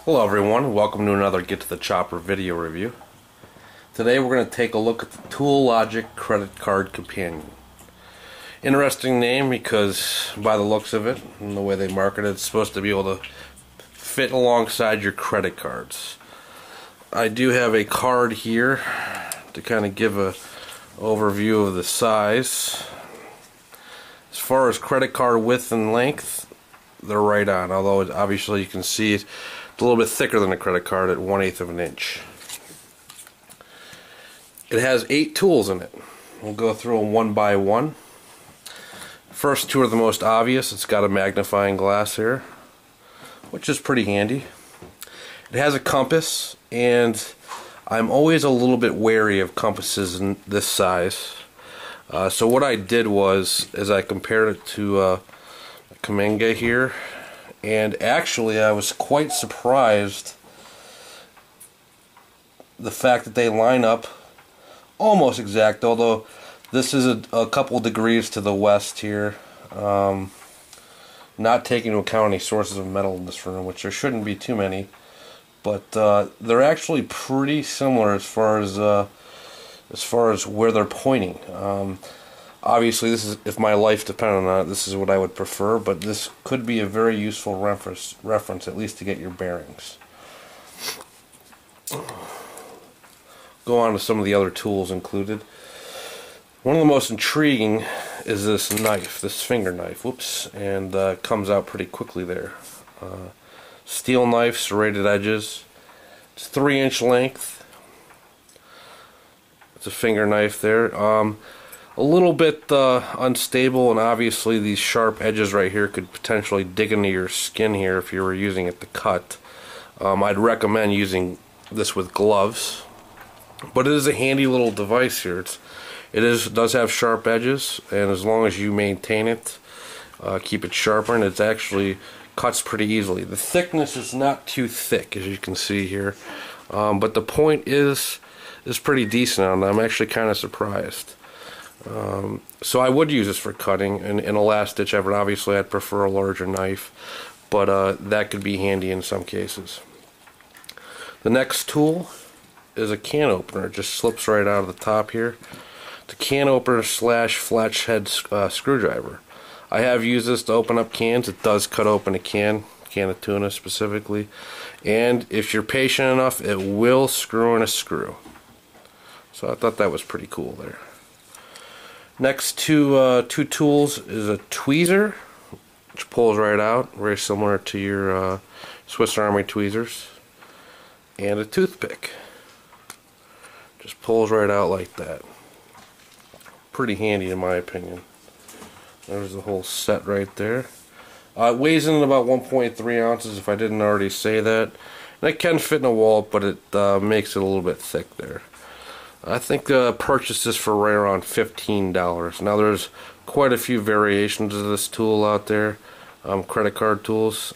Hello everyone, welcome to another Get to the Chopper video review. Today we're going to take a look at the Tool Logic Credit Card Companion. Interesting name because by the looks of it and the way they market it, it's supposed to be able to fit alongside your credit cards. I do have a card here to kind of give a overview of the size. As far as credit card width and length, they're right on, although obviously you can see it's a little bit thicker than a credit card at 1/8 of an inch. It has 8 tools in it. We'll go through them one by one. First two are the most obvious. It's got a magnifying glass here, which is pretty handy. It has a compass, and I'm always a little bit wary of compasses in this size. So what I did was, I compared it to a Kamenga here, and actually I was quite surprised the fact that they line up almost exact, although this is a couple degrees to the west here, not taking into account any sources of metal in this room, which there shouldn't be too many, but they're actually pretty similar as far as where they're pointing. Obviously, this is, if my life depended on it, this is what I would prefer, but this could be a very useful reference, at least to get your bearings. Go on to some of the other tools included. One of the most intriguing is this knife, this finger knife. Whoops, and comes out pretty quickly there. Steel knife, serrated edges. It's 3-inch length. It's a finger knife there. A little bit unstable, and obviously these sharp edges right here could potentially dig into your skin here if you were using it to cut. I'd recommend using this with gloves, but it is a handy little device here. It does have sharp edges, and as long as you maintain it, keep it sharpened, it actually cuts pretty easily. The thickness is not too thick, as you can see here, but the point is pretty decent on it. I'm actually kind of surprised. So I would use this for cutting in a last ditch effort. Obviously I'd prefer a larger knife, but that could be handy in some cases. The next tool is a can opener. It just slips right out of the top here. It's a can opener / flathead screwdriver. I have used this to open up cans. It does cut open a can of tuna specifically, and if you're patient enough, it will screw in a screw. So I thought that was pretty cool there. Next two tools is a tweezer, which pulls right out, very similar to your Swiss Army tweezers, and a toothpick. Just pulls right out like that. Pretty handy in my opinion. There's the whole set right there. It weighs in at about 1.3 ounces if I didn't already say that. And it can fit in a wallet, but it makes it a little bit thick there. I think purchased this for right around $15. Now there's quite a few variations of this tool out there, credit card tools.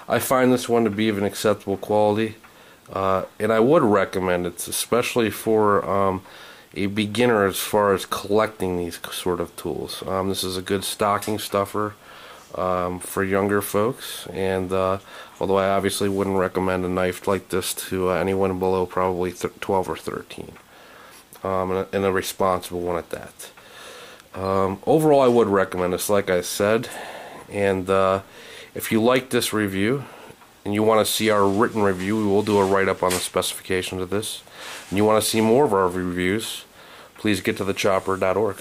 I find this one to be of an acceptable quality, and I would recommend it, especially for a beginner as far as collecting these sort of tools. This is a good stocking stuffer for younger folks, and although I obviously wouldn't recommend a knife like this to anyone below probably 12 or 13. And a responsible one at that. Overall, I would recommend this, like I said, and if you like this review and you want to see our written review, we will do a write-up on the specifications of this, and you want to see more of our reviews, please get to thechopper.org.